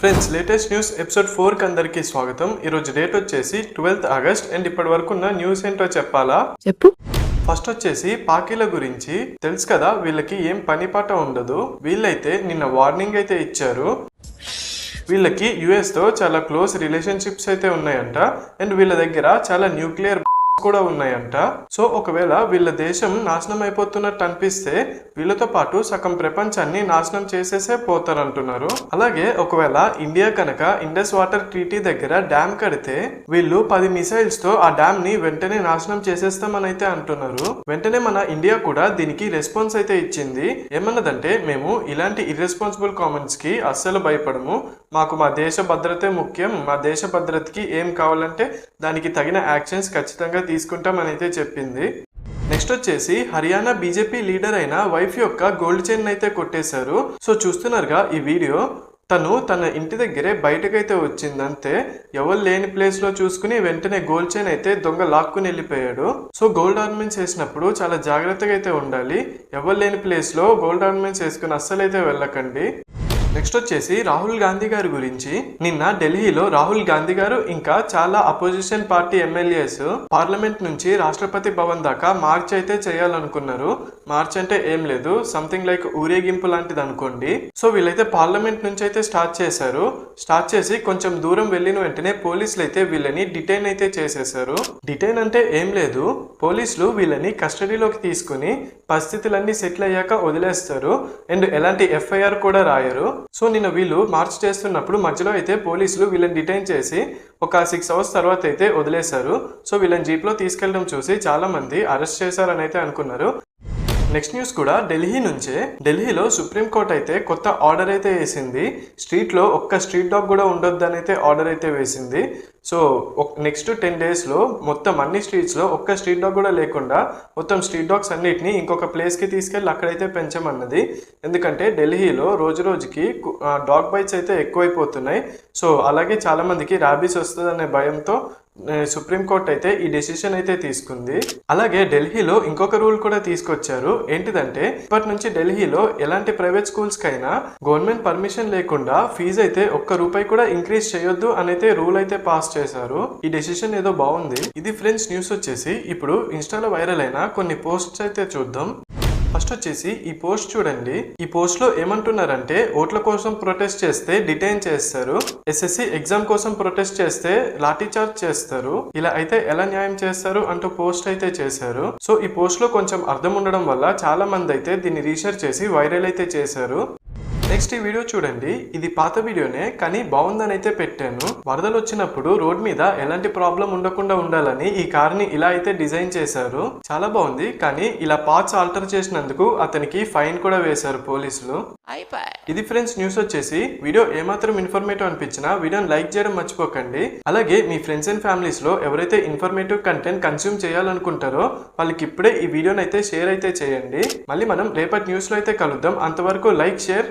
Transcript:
Friends latest news episode 4 కి అందరికీ స్వాగతం. ఈ రోజు డేట్ వచ్చేసి 12th ఆగస్ట్ అండ్ ఇప్పటి వరకు ఉన్న న్యూస్ ఏంటో చెప్పాలా? చెప్పు. ఫస్ట్ వచ్చేసి పాకీల గురించి తెలుసు కదా, వీళ్ళకి ఏం పని పాట ఉండదు. వీళ్ళైతే నిన్న వార్నింగ్ అయితే ఇచ్చారు. వీళ్ళకి యుఎస్ తో చాలా క్లోజ్ రిలేషన్షిప్స్ అయితే ఉన్నాయంట అండ్ వీళ్ళ దగ్గర చాలా న్యూక్లియర్ కూడా ఉన్నాయంట. సో ఒకవేళ వీళ్ళ దేశం నాశనం అయిపోతున్నట్టు అనిపిస్తే వీళ్ళతో పాటు సగం ప్రపంచాన్ని నాశనం చేసేసే పోతారంటున్నారు. అలాగే ఒకవేళ ఇండియా కనుక ఇండస్ వాటర్ ట్రీటీ దగ్గర డ్యామ్ కడితే వీళ్ళు 10 మిసైల్స్ తో ఆ డ్యామ్ ని వెంటనే నాశనం చేసేస్తామని అయితే అంటున్నారు. వెంటనే మన ఇండియా కూడా దీనికి రెస్పాన్స్ అయితే ఇచ్చింది. ఏమన్నదంటే, మేము ఇలాంటి ఇర్రెస్పాన్సిబుల్ కామెంట్స్ కి అస్సలు భయపడము. మాకు మా దేశ భద్రతే ముఖ్యం. మా దేశ భద్రతకి ఏం కావాలంటే దానికి తగిన యాక్షన్స్ ఖచ్చితంగా తీసుకుంటామని అయితే చెప్పింది. నెక్స్ట్ వచ్చేసి హర్యానా బీజేపీ లీడర్ అయిన వైఫ్ యొక్క గోల్డ్ చైన్ అయితే కొట్టేశారు. సో చూస్తున్నారుగా ఈ వీడియో. తన ఇంటి దగ్గరే బయటకైతే వచ్చిందంతే. ఎవరు లేని ప్లేస్ లో చూసుకుని వెంటనే గోల్డ్ చైన్ అయితే దొంగ లాక్కుని వెళ్ళిపోయాడు. సో గోల్డ్ ఆర్నమెంట్స్ వేసినప్పుడు చాలా జాగ్రత్తగా అయితే ఉండాలి. ఎవరు లేని ప్లేస్ లో గోల్డ్ ఆర్నమెంట్స్ వేసుకుని అస్సలైతే వెళ్ళకండి. నెక్స్ట్ వచ్చేసి రాహుల్ గాంధీ గారి గురించి. నిన్న ఢిల్లీలో రాహుల్ గాంధీ గారు ఇంకా చాలా అపోజిషన్ పార్టీ ఎమ్మెల్యేస్ పార్లమెంట్ నుంచి రాష్ట్రపతి భవన్ దాకా మార్చ్ అయితే చేయాలనుకున్నారు. మార్చ్ అంటే ఏం లేదు, సంథింగ్ లైక్ ఊరేగింపు లాంటిది అనుకోండి. సో వీళ్ళైతే పార్లమెంట్ నుంచి అయితే స్టార్ట్ చేశారు. స్టార్ట్ చేసి కొంచెం దూరం వెళ్ళిన వెంటనే పోలీసులు అయితే వీళ్ళని డిటైన్ అయితే చేసేశారు. డిటైన్ అంటే ఏం లేదు, పోలీసులు వీళ్ళని కస్టడీలోకి తీసుకుని పరిస్థితులన్నీ సెటిల్ అయ్యాక వదిలేస్తారు అండ్ ఎలాంటి ఎఫ్ఐఆర్ కూడా రాయరు. సో నిన్న వీళ్ళు మార్చ్ చేస్తున్నప్పుడు మధ్యలో అయితే పోలీసులు వీళ్ళని డిటైన్ చేసి ఒక 6 hours తర్వాత అయితే వదిలేశారు. సో వీళ్ళని జీప్ లో తీసుకెళ్లడం చూసి చాలా మంది అరెస్ట్ చేశారని అయితే అనుకున్నారు. నెక్స్ట్ న్యూస్ కూడా ఢిల్లీ నుంచే. ఢిల్లీలో సుప్రీంకోర్టు అయితే కొత్త ఆర్డర్ అయితే వేసింది. స్ట్రీట్ లో ఒక్క స్ట్రీట్ డాగ్ కూడా ఉండొద్దని అయితే ఆర్డర్ అయితే వేసింది. సో నెక్స్ట్ 10 days లో మొత్తం అన్ని స్ట్రీట్స్ లో ఒక్క స్ట్రీట్ డాగ్ కూడా లేకుండా మొత్తం స్ట్రీట్ డాగ్స్ అన్నిటిని ఇంకొక ప్లేస్ కి తీసుకెళ్ళి అక్కడైతే పెంచమన్నది. ఎందుకంటే ఢిల్లీలో రోజు రోజుకి డాగ్ బైట్స్ అయితే ఎక్కువైపోతున్నాయి. సో అలాగే చాలా మందికి ర్యాబీస్ వస్తుందనే భయంతో సుప్రీంకోర్టు అయితే ఈ డెసిషన్ అయితే తీసుకుంది. అలాగే ఢిల్లీలో ఇంకొక రూల్ కూడా తీసుకొచ్చారు. ఏంటిదంటే, ఇప్పటి నుంచి ఢిల్లీలో ఎలాంటి ప్రైవేట్ స్కూల్స్ కైనా గవర్నమెంట్ పర్మిషన్ లేకుండా ఫీజు అయితే ₹1 కూడా ఇంక్రీజ్ చేయొద్దు అనైతే రూల్ అయితే పాస్ చేశారు. ఈ డెసిషన్ ఏదో బాగుంది. ఇది ఫ్రెండ్స్ న్యూస్ వచ్చేసి. ఇప్పుడు ఇన్స్టాలో వైరల్ అయిన కొన్ని పోస్ట్స్ అయితే చూద్దాం. ఫస్ట్ వచ్చేసి ఈ పోస్ట్ చూడండి. ఈ పోస్ట్ లో ఏమంటున్నారంటే, ఓట్ల కోసం ప్రొటెస్ట్ చేస్తే డిటైన్ చేస్తారు, ఎస్ఎస్సి ఎగ్జామ్ కోసం ప్రొటెస్ట్ చేస్తే లాఠీ చార్జ్ చేస్తారు. ఇలా అయితే ఎలా న్యాయం చేస్తారు అంటూ పోస్ట్ అయితే చేశారు. సో ఈ పోస్ట్ లో కొంచెం అర్థం ఉండడం వల్ల చాలా మంది అయితే దీన్ని రీసెర్చ్ చేసి వైరల్ అయితే చేశారు. నెక్స్ట్ ఈ వీడియో చూడండి. ఇది పాత వీడియోనే కానీ బాగుందని అయితే పెట్టాను. వరదలు వచ్చినప్పుడు రోడ్ మీద ఎలాంటి ప్రాబ్లం ఉండకుండా ఉండాలని ఈ కార్ ని ఇలా అయితే డిజైన్ చేశారు. చాలా బాగుంది. కానీ ఇలా పార్ట్స్ ఆల్టర్ చేసినందుకు అతనికి ఫైన్ కూడా వేశారు పోలీసులు. ఇది ఫ్రెండ్స్ న్యూస్ వచ్చేసి. వీడియో ఏమాత్రం ఇన్ఫర్మేటివ్ అనిపించినా వీడియోని లైక్ చేయడం మర్చిపోకండి. అలాగే మీ ఫ్రెండ్స్ అండ్ ఫ్యామిలీస్ లో ఎవరైతే ఇన్ఫర్మేటివ్ కంటెంట్ కన్స్యూమ్ చేయాలనుకుంటారో వాళ్ళకి ఇప్పుడే ఈ వీడియోని అయితే షేర్ అయితే చేయండి. మళ్ళీ మనం రేపటి న్యూస్ లో అయితే కలుద్దాం. అంతవరకు లైక్, షేర్.